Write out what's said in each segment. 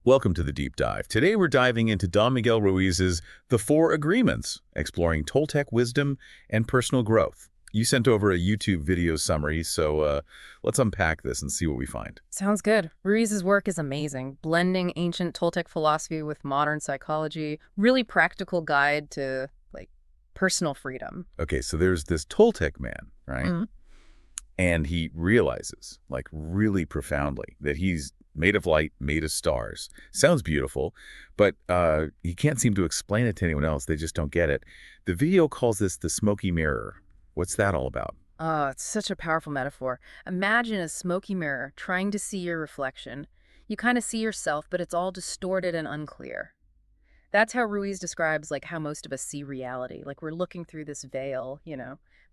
Welcome to the Deep Dive. Today we're diving into Don Miguel Ruiz's The Four Agreements, exploring Toltec wisdom and personal growth. You sent over a YouTube video summary, so let's unpack this and see what we find. Sounds good. Ruiz's work is amazing, blending ancient Toltec philosophy with modern psychology. Really practical guide to, personal freedom. Okay, so there's this Toltec man, right? Mhm. And he realizes, really profoundly, that he's made of light, made of stars. Sounds beautiful, but he can't seem to explain it to anyone else. They just don't get it. The video calls this the smoky mirror. What's that all about? Oh, it's such a powerful metaphor. Imagine a smoky mirror trying to see your reflection. You kind of see yourself, but it's all distorted and unclear. That's how Ruiz describes how most of us see reality. Like we're looking through this veil,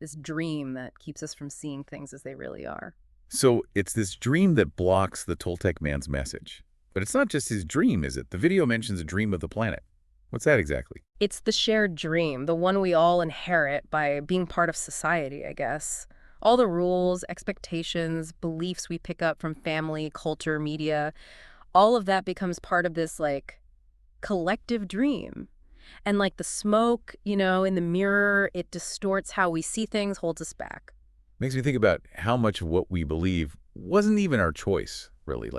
this dream that keeps us from seeing things as they really are. So it's this dream that blocks the Toltec man's message. But it's not just his dream, is it? The video mentions a dream of the planet. What's that exactly? It's the shared dream, the one we all inherit by being part of society, I guess. All the rules, expectations, beliefs we pick up from family, culture, media, all of that becomes part of this, collective dream. And the smoke, in the mirror, it distorts how we see things, holds us back. Makes me think about how much of what we believe wasn't even our choice, really.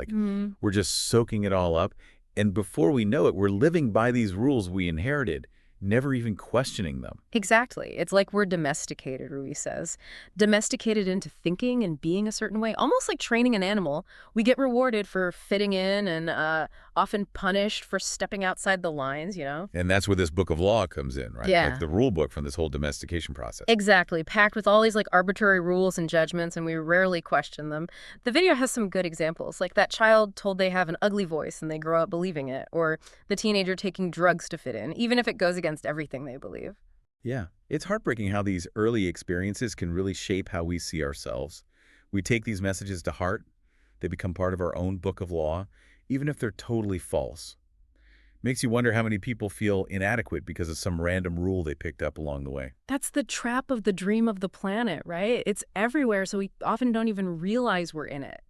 We're just soaking it all up. And before we know it, we're living by these rules we inherited, never even questioning them. Exactly. It's like we're domesticated, Ruiz says. Domesticated into thinking and being a certain way, almost like training an animal. We get rewarded for fitting in and often punished for stepping outside the lines. And that's where this book of law comes in, right? Yeah. Like the rule book from this whole domestication process. Exactly. Packed with all these arbitrary rules and judgments, and we rarely question them. The video has some good examples, like that child told they have an ugly voice and they grow up believing it, or the teenager taking drugs to fit in, even if it goes against everything they believe. Yeah. It's heartbreaking how these early experiences can really shape how we see ourselves. We take these messages to heart. They become part of our own book of law, even if they're totally false. Makes you wonder how many people feel inadequate because of some random rule they picked up along the way. That's the trap of the dream of the planet, right? It's everywhere, so we often don't even realize we're in it.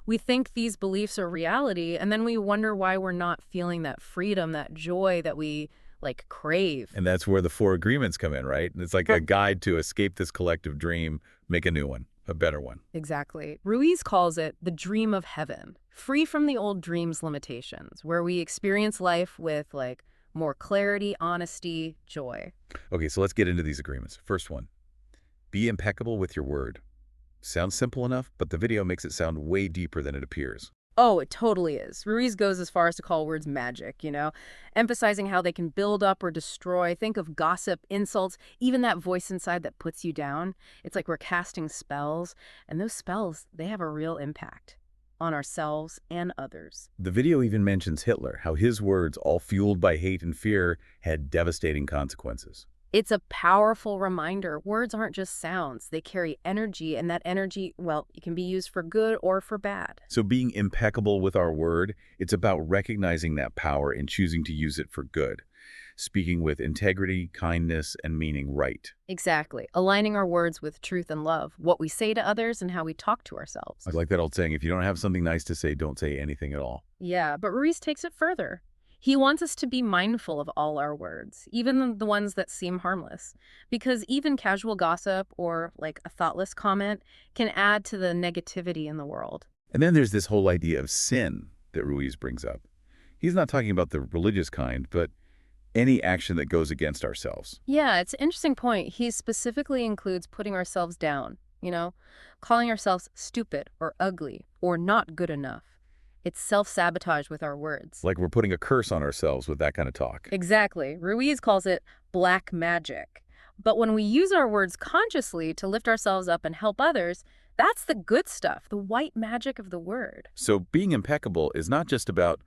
We think these beliefs are reality, and then we wonder why we're not feeling that freedom, that joy that we crave. And that's where the four agreements come in, right? And it's like a guide to escape this collective dream, make a new one, a better one. Exactly. Ruiz calls it the dream of heaven, free from the old dream's limitations, where we experience life with more clarity, honesty, joy. Okay, so let's get into these agreements. First one, be impeccable with your word. Sounds simple enough, but the video makes it sound way deeper than it appears. Oh, it totally is. Ruiz goes as far as to call words magic, emphasizing how they can build up or destroy. Think of gossip, insults, even that voice inside that puts you down. It's like we're casting spells, and those spells, they have a real impact on ourselves and others. The video even mentions Hitler, how his words, all fueled by hate and fear, had devastating consequences. It's a powerful reminder. Words aren't just sounds. They carry energy, and that energy, well, it can be used for good or for bad. So being impeccable with our word, it's about recognizing that power and choosing to use it for good. Speaking with integrity, kindness, and meaning right. Exactly. Aligning our words with truth and love, what we say to others and how we talk to ourselves. I like that old saying, if you don't have something nice to say, don't say anything at all. Yeah, but Ruiz takes it further. He wants us to be mindful of all our words, even the ones that seem harmless, because even casual gossip or a thoughtless comment can add to the negativity in the world. And then there's this whole idea of sin that Ruiz brings up. He's not talking about the religious kind, but any action that goes against ourselves. Yeah, it's an interesting point. He specifically includes putting ourselves down, calling ourselves stupid or ugly or not good enough. It's self-sabotage with our words. Like we're putting a curse on ourselves with that kind of talk. Exactly. Ruiz calls it black magic. But when we use our words consciously to lift ourselves up and help others, that's the good stuff, the white magic of the word. So being impeccable is not just about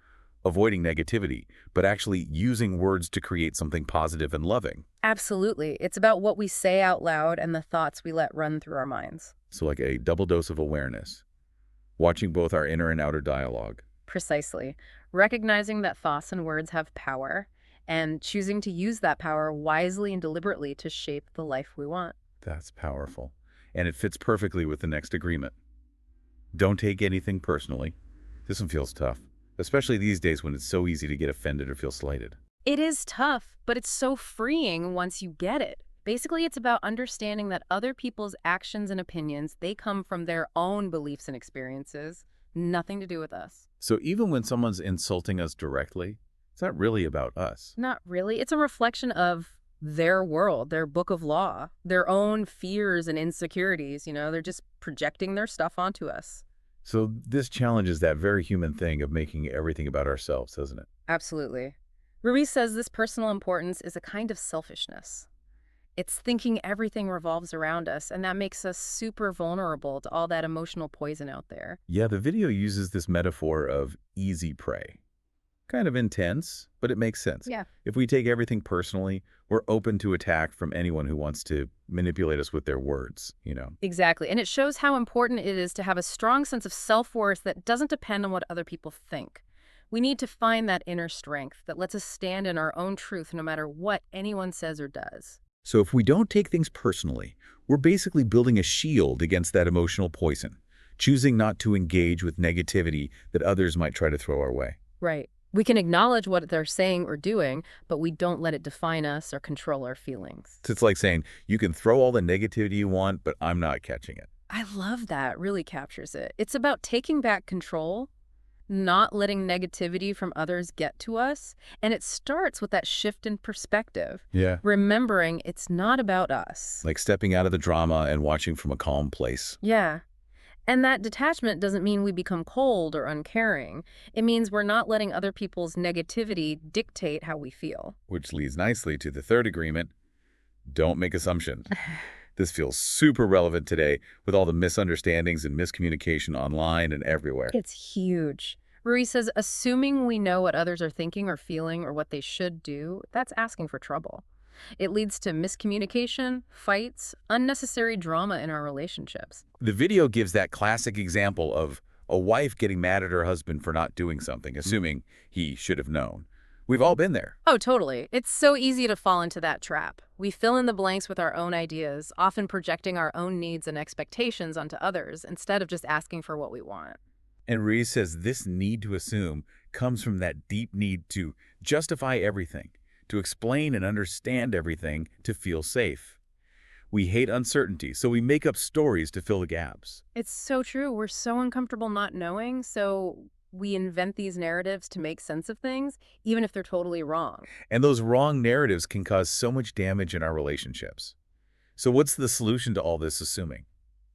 avoiding negativity, but actually using words to create something positive and loving. Absolutely. It's about what we say out loud and the thoughts we let run through our minds. So like a double dose of awareness. Watching both our inner and outer dialogue. Precisely. Recognizing that thoughts and words have power and choosing to use that power wisely and deliberately to shape the life we want. That's powerful. And it fits perfectly with the next agreement. Don't take anything personally. This one feels tough, especially these days when it's so easy to get offended or feel slighted. It is tough, but it's so freeing once you get it. Basically, it's about understanding that other people's actions and opinions, they come from their own beliefs and experiences, nothing to do with us. So even when someone's insulting us directly, it's not really about us. Not really. It's a reflection of their world, their book of law, their own fears and insecurities. They're just projecting their stuff onto us. So this challenges that very human thing of making everything about ourselves, doesn't it? Absolutely. Ruiz says this personal importance is a kind of selfishness. It's thinking everything revolves around us, and that makes us super vulnerable to all that emotional poison out there. Yeah, the video uses this metaphor of easy prey. Kind of intense, but it makes sense. Yeah. If we take everything personally, we're open to attack from anyone who wants to manipulate us with their words. Exactly. And it shows how important it is to have a strong sense of self-worth that doesn't depend on what other people think. We need to find that inner strength that lets us stand in our own truth no matter what anyone says or does. So if we don't take things personally, we're basically building a shield against that emotional poison, choosing not to engage with negativity that others might try to throw our way. Right. We can acknowledge what they're saying or doing, but we don't let it define us or control our feelings. It's like saying, you can throw all the negativity you want, but I'm not catching it. I love that. It really captures it. It's about taking back control, not letting negativity from others get to us. And it starts with that shift in perspective. Yeah. Remembering it's not about us. Like stepping out of the drama and watching from a calm place. Yeah. And that detachment doesn't mean we become cold or uncaring. It means we're not letting other people's negativity dictate how we feel. Which leads nicely to the third agreement: don't make assumptions. This feels super relevant today with all the misunderstandings and miscommunication online and everywhere. It's huge. Ruiz says, assuming we know what others are thinking or feeling or what they should do, that's asking for trouble. It leads to miscommunication, fights, unnecessary drama in our relationships. The video gives that classic example of a wife getting mad at her husband for not doing something, assuming he should have known. We've all been there. Oh, totally. It's so easy to fall into that trap. We fill in the blanks with our own ideas, often projecting our own needs and expectations onto others instead of just asking for what we want. And Ruiz says this need to assume comes from that deep need to justify everything, to explain and understand everything, to feel safe. We hate uncertainty, so we make up stories to fill the gaps. It's so true. We're so uncomfortable not knowing, so we invent these narratives to make sense of things, even if they're totally wrong. And those wrong narratives can cause so much damage in our relationships. So what's the solution to all this assuming?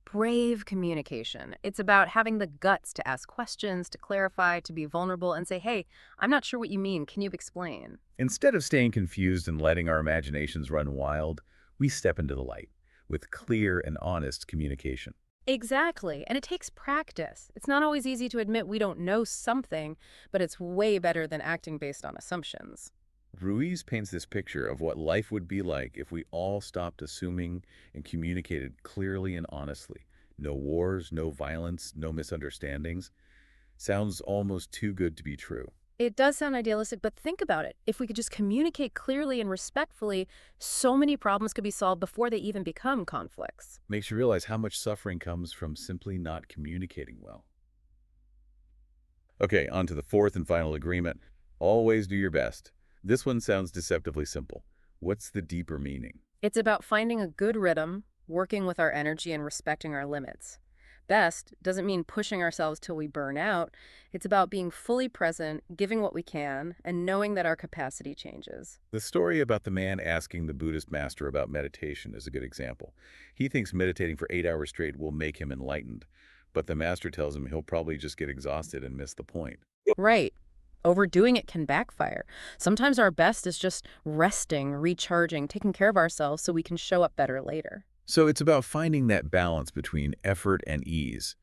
Brave communication. It's about having the guts to ask questions, to clarify, to be vulnerable, and say, hey, I'm not sure what you mean. Can you explain? Instead of staying confused and letting our imaginations run wild, we step into the light with clear and honest communication. Exactly. And it takes practice. It's not always easy to admit we don't know something, but it's way better than acting based on assumptions. Ruiz paints this picture of what life would be like if we all stopped assuming and communicated clearly and honestly. No wars, no violence, no misunderstandings. Sounds almost too good to be true. It does sound idealistic, but think about it. If we could just communicate clearly and respectfully, so many problems could be solved before they even become conflicts. Makes you realize how much suffering comes from simply not communicating well. Okay, on to the fourth and final agreement. Always do your best. This one sounds deceptively simple. What's the deeper meaning? It's about finding a good rhythm, working with our energy, and respecting our limits. Best doesn't mean pushing ourselves till we burn out. It's about being fully present, giving what we can, and knowing that our capacity changes. The story about the man asking the Buddhist master about meditation is a good example. He thinks meditating for 8 hours straight will make him enlightened, but the master tells him he'll probably just get exhausted and miss the point. Right. Overdoing it can backfire. Sometimes our best is just resting, recharging, taking care of ourselves so we can show up better later. So it's about finding that balance between effort and ease.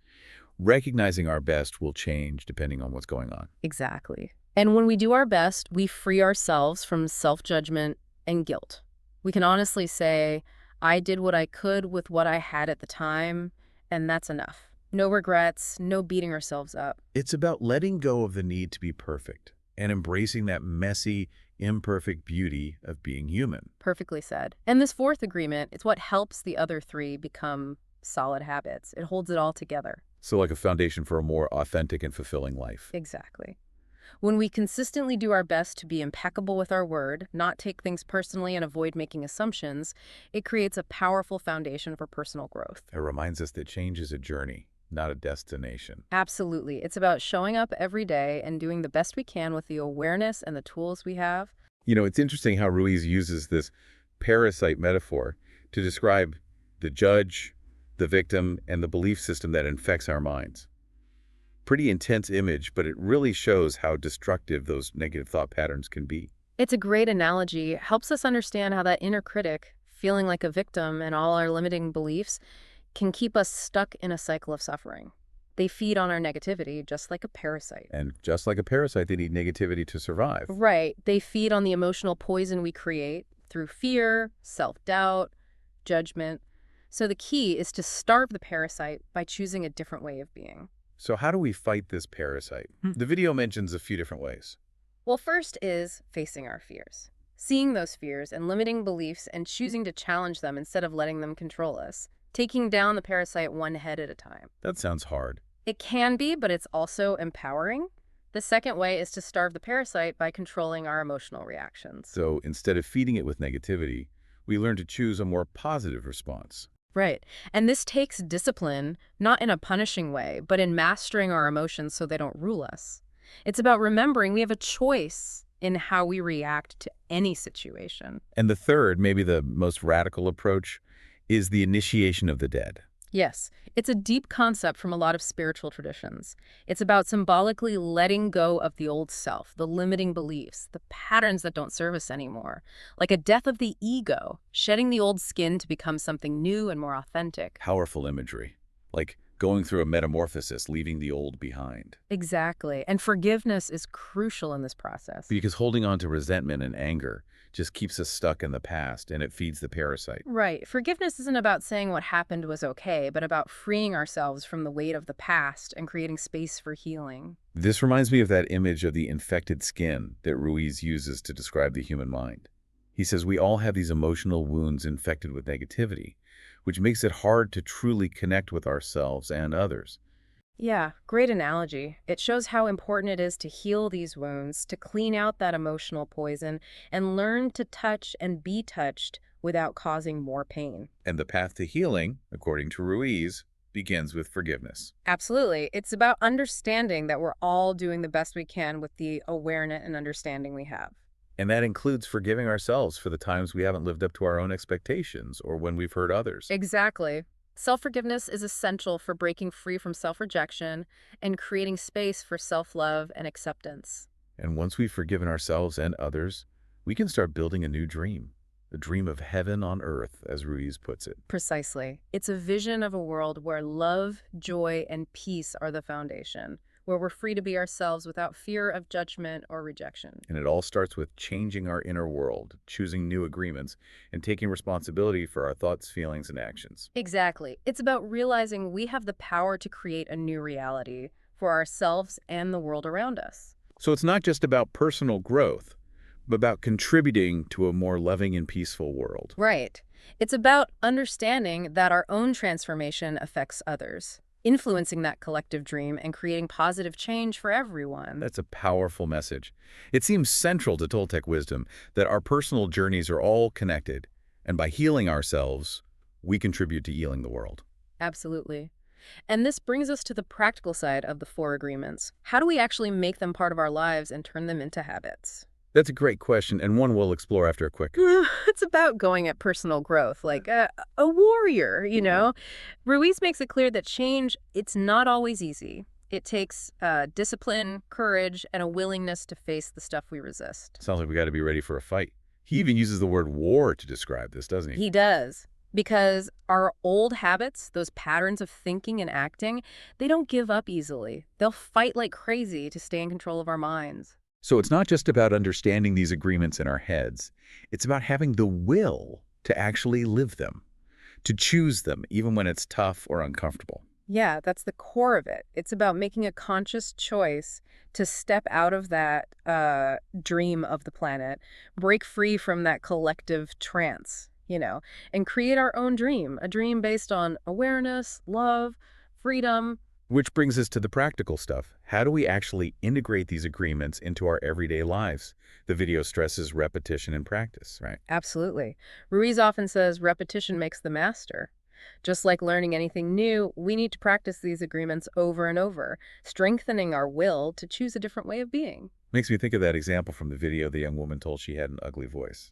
Recognizing our best will change depending on what's going on. Exactly. And when we do our best, we free ourselves from self-judgment and guilt. We can honestly say, I did what I could with what I had at the time, and that's enough. No regrets, no beating ourselves up. It's about letting go of the need to be perfect and embracing that messy, imperfect beauty of being human. Perfectly said. And this fourth agreement is what helps the other three become solid habits. It holds it all together. So like a foundation for a more authentic and fulfilling life. Exactly. When we consistently do our best to be impeccable with our word, not take things personally, and avoid making assumptions, it creates a powerful foundation for personal growth. It reminds us that change is a journey, not a destination. Absolutely. It's about showing up every day and doing the best we can with the awareness and the tools we have. It's interesting how Ruiz uses this parasite metaphor to describe the judge, the victim, and the belief system that infects our minds. Pretty intense image, but it really shows how destructive those negative thought patterns can be. It's a great analogy, helps us understand how that inner critic, feeling like a victim and all our limiting beliefs, can keep us stuck in a cycle of suffering. They feed on our negativity, just like a parasite. And just like a parasite, they need negativity to survive. Right. They feed on the emotional poison we create through fear, self-doubt, judgment. So the key is to starve the parasite by choosing a different way of being. So how do we fight this parasite? The video mentions a few different ways. Well, first is facing our fears. Seeing those fears and limiting beliefs and choosing to challenge them instead of letting them control us. Taking down the parasite one head at a time. That sounds hard. It can be, but it's also empowering. The second way is to starve the parasite by controlling our emotional reactions. So instead of feeding it with negativity, we learn to choose a more positive response. Right. And this takes discipline, not in a punishing way, but in mastering our emotions so they don't rule us. It's about remembering we have a choice in how we react to any situation. And the third, maybe the most radical approach, is the initiation of the dead. Yes, it's a deep concept from a lot of spiritual traditions. It's about symbolically letting go of the old self, the limiting beliefs, the patterns that don't serve us anymore. Like a death of the ego, shedding the old skin to become something new and more authentic. Powerful imagery. Like going through a metamorphosis, leaving the old behind. Exactly. And forgiveness is crucial in this process. Because holding on to resentment and anger just keeps us stuck in the past, and it feeds the parasite. Right. Forgiveness isn't about saying what happened was okay, but about freeing ourselves from the weight of the past and creating space for healing. This reminds me of that image of the infected skin that Ruiz uses to describe the human mind. He says we all have these emotional wounds infected with negativity, which makes it hard to truly connect with ourselves and others. Yeah, great analogy. It shows how important it is to heal these wounds, to clean out that emotional poison, and learn to touch and be touched without causing more pain. And the path to healing, according to Ruiz, begins with forgiveness. Absolutely. It's about understanding that we're all doing the best we can with the awareness and understanding we have. And that includes forgiving ourselves for the times we haven't lived up to our own expectations or when we've hurt others. Exactly. Self-forgiveness is essential for breaking free from self-rejection and creating space for self-love and acceptance. And once we've forgiven ourselves and others, we can start building a new dream. The dream of heaven on earth, as Ruiz puts it. Precisely. It's a vision of a world where love, joy, and peace are the foundation, where we're free to be ourselves without fear of judgment or rejection. And it all starts with changing our inner world, choosing new agreements, and taking responsibility for our thoughts, feelings, and actions. Exactly. It's about realizing we have the power to create a new reality for ourselves and the world around us. So it's not just about personal growth, but about contributing to a more loving and peaceful world. Right. It's about understanding that our own transformation affects others, influencing that collective dream and creating positive change for everyone. That's a powerful message. It seems central to Toltec wisdom that our personal journeys are all connected, and by healing ourselves, we contribute to healing the world. Absolutely. And this brings us to the practical side of the 4 agreements. How do we actually make them part of our lives and turn them into habits? That's a great question, and one we'll explore after a quick. It's about going at personal growth, like a warrior, you know? Ruiz makes it clear that change, it's not always easy. It takes discipline, courage, and a willingness to face the stuff we resist. Sounds like we got to be ready for a fight. He even uses the word war to describe this, doesn't he? He does. Because our old habits, those patterns of thinking and acting, they don't give up easily. They'll fight like crazy to stay in control of our minds. So it's not just about understanding these agreements in our heads. It's about having the will to actually live them, to choose them even when it's tough or uncomfortable. Yeah, that's the core of it. It's about making a conscious choice to step out of that dream of the planet, break free from that collective trance, and create our own dream, a dream based on awareness, love, freedom, Which brings us to the practical stuff. How do we actually integrate these agreements into our everyday lives? The video stresses repetition and practice, right? Absolutely. Ruiz often says repetition makes the master. Just like learning anything new, we need to practice these agreements over and over, strengthening our will to choose a different way of being. Makes me think of that example from the video the young woman told she had an ugly voice.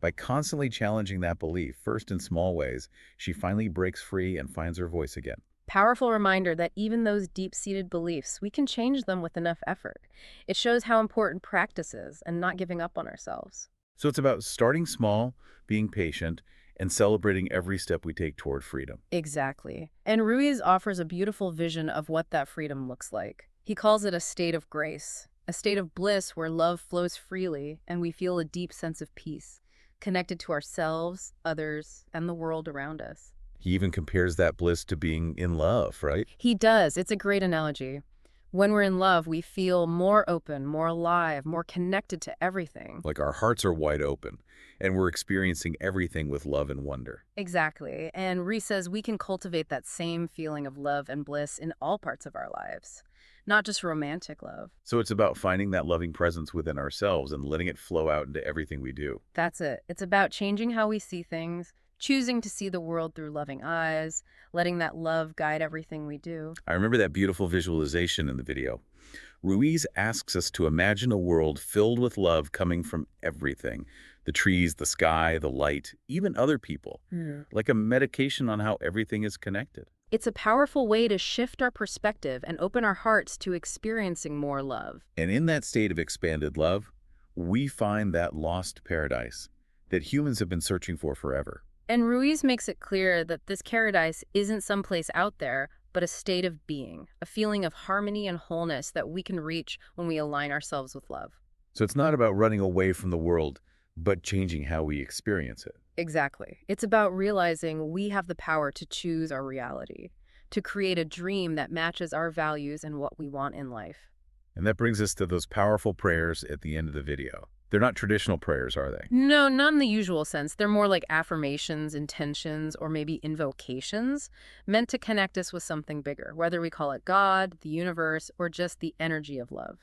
By constantly challenging that belief, first in small ways, she finally breaks free and finds her voice again. Powerful reminder that even those deep-seated beliefs, we can change them with enough effort. It shows how important practice is and not giving up on ourselves. So it's about starting small, being patient, and celebrating every step we take toward freedom. Exactly. And Ruiz offers a beautiful vision of what that freedom looks like. He calls it a state of grace, a state of bliss where love flows freely and we feel a deep sense of peace, connected to ourselves, others, and the world around us. He even compares that bliss to being in love, right? He does. It's a great analogy. When we're in love, we feel more open, more alive, more connected to everything. Like our hearts are wide open, and we're experiencing everything with love and wonder. Exactly. And Reese says we can cultivate that same feeling of love and bliss in all parts of our lives, not just romantic love. So it's about finding that loving presence within ourselves and letting it flow out into everything we do. That's it. It's about changing how we see things, choosing to see the world through loving eyes, letting that love guide everything we do. I remember that beautiful visualization in the video. Ruiz asks us to imagine a world filled with love coming from everything. The trees, the sky, the light, even other people. Like a meditation on how everything is connected. It's a powerful way to shift our perspective and open our hearts to experiencing more love. And in that state of expanded love, we find that lost paradise that humans have been searching for forever. And Ruiz makes it clear that this paradise isn't someplace out there, but a state of being, a feeling of harmony and wholeness that we can reach when we align ourselves with love. So it's not about running away from the world, but changing how we experience it. Exactly. It's about realizing we have the power to choose our reality, to create a dream that matches our values and what we want in life. And that brings us to those powerful prayers at the end of the video. They're not traditional prayers, are they? No, not in the usual sense. They're more like affirmations, intentions, or maybe invocations meant to connect us with something bigger, whether we call it God, the universe, or just the energy of love.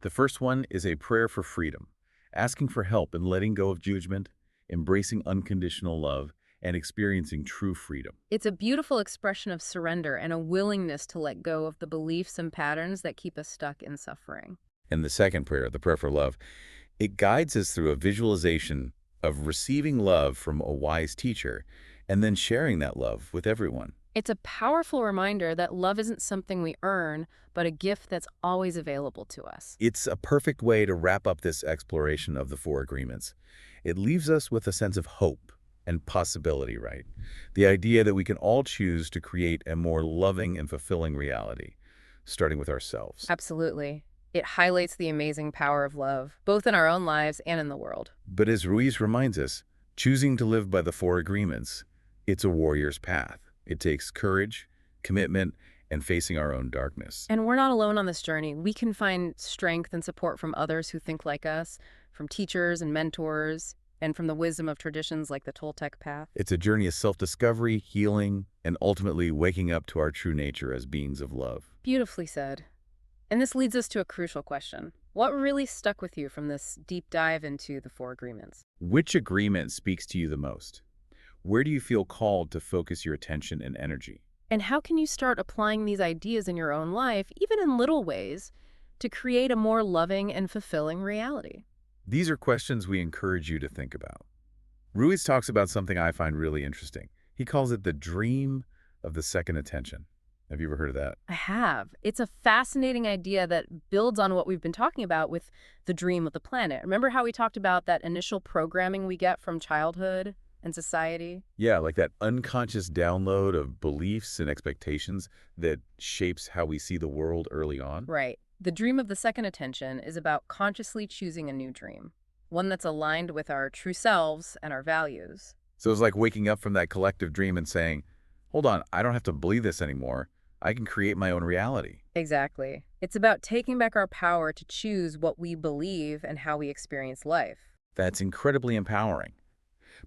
The first one is a prayer for freedom, asking for help in letting go of judgment, embracing unconditional love, and experiencing true freedom. It's a beautiful expression of surrender and a willingness to let go of the beliefs and patterns that keep us stuck in suffering. And the second prayer, the prayer for love, it guides us through a visualization of receiving love from a wise teacher and then sharing that love with everyone. It's a powerful reminder that love isn't something we earn, but a gift that's always available to us. It's a perfect way to wrap up this exploration of the four agreements. It leaves us with a sense of hope and possibility, right? The idea that we can all choose to create a more loving and fulfilling reality, starting with ourselves. Absolutely. It highlights the amazing power of love, both in our own lives and in the world. But as Ruiz reminds us, choosing to live by the four agreements, it's a warrior's path. It takes courage, commitment, and facing our own darkness. And we're not alone on this journey. We can find strength and support from others who think like us, from teachers and mentors, and from the wisdom of traditions like the Toltec path. It's a journey of self-discovery, healing, and ultimately waking up to our true nature as beings of love. Beautifully said. And this leads us to a crucial question. What really stuck with you from this deep dive into the four agreements? Which agreement speaks to you the most? Where do you feel called to focus your attention and energy? And how can you start applying these ideas in your own life, even in little ways, to create a more loving and fulfilling reality? These are questions we encourage you to think about. Ruiz talks about something I find really interesting. He calls it the dream of the second attention. Have you ever heard of that? I have. It's a fascinating idea that builds on what we've been talking about with the dream of the planet. Remember how we talked about that initial programming we get from childhood and society? Yeah, like that unconscious download of beliefs and expectations that shapes how we see the world early on. Right. The dream of the second attention is about consciously choosing a new dream, one that's aligned with our true selves and our values. So it's like waking up from that collective dream and saying, hold on, I don't have to believe this anymore. I can create my own reality. Exactly. It's about taking back our power to choose what we believe and how we experience life. That's incredibly empowering.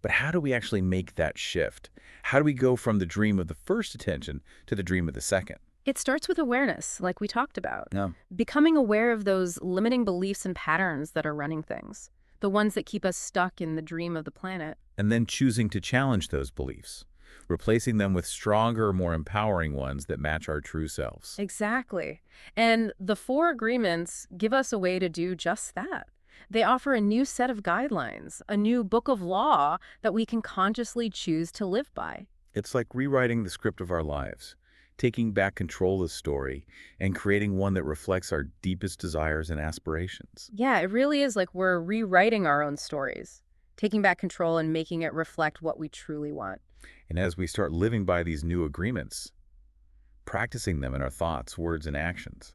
But how do we actually make that shift? How do we go from the dream of the first attention to the dream of the second? It starts with awareness, like we talked about. Yeah. Becoming aware of those limiting beliefs and patterns that are running things, the ones that keep us stuck in the dream of the planet. And then choosing to challenge those beliefs, replacing them with stronger, more empowering ones that match our true selves. Exactly. And the four agreements give us a way to do just that. They offer a new set of guidelines, a new book of law that we can consciously choose to live by. It's like rewriting the script of our lives, taking back control of the story, and creating one that reflects our deepest desires and aspirations. Yeah, it really is like we're rewriting our own stories, taking back control and making it reflect what we truly want. And as we start living by these new agreements, practicing them in our thoughts, words, and actions,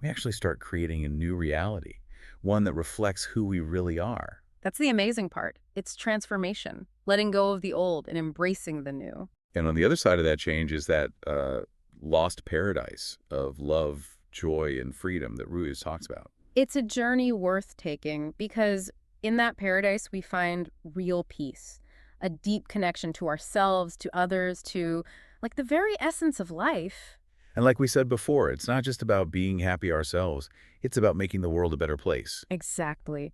we actually start creating a new reality, one that reflects who we really are. That's the amazing part. It's transformation, letting go of the old and embracing the new. And on the other side of that change is that lost paradise of love, joy, and freedom that Ruiz talks about. It's a journey worth taking because in that paradise we find real peace, a deep connection to ourselves, to others, to like the very essence of life. And like we said before, it's not just about being happy ourselves, it's about making the world a better place. Exactly.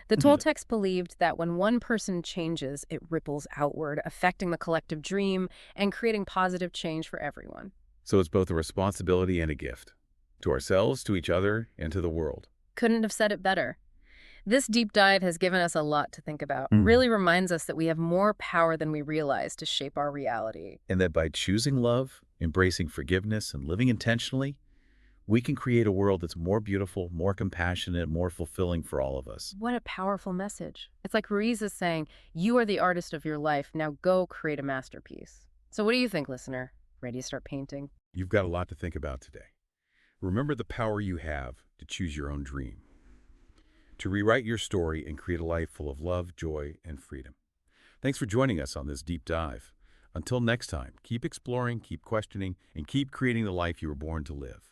The Mhm. Toltecs believed that when one person changes, it ripples outward, affecting the collective dream and creating positive change for everyone. So it's both a responsibility and a gift to ourselves, to each other, and to the world. Couldn't have said it better. This deep dive has given us a lot to think about. Mm. Really reminds us that we have more power than we realize to shape our reality. And that by choosing love, embracing forgiveness, and living intentionally, we can create a world that's more beautiful, more compassionate, more fulfilling for all of us. What a powerful message. It's like Ruiz is saying, you are the artist of your life. Now go create a masterpiece. So what do you think, listener? Ready to start painting? You've got a lot to think about today. Remember the power you have to choose your own dream, to rewrite your story and create a life full of love, joy, and freedom. Thanks for joining us on this deep dive. Until next time, keep exploring, keep questioning, and keep creating the life you were born to live.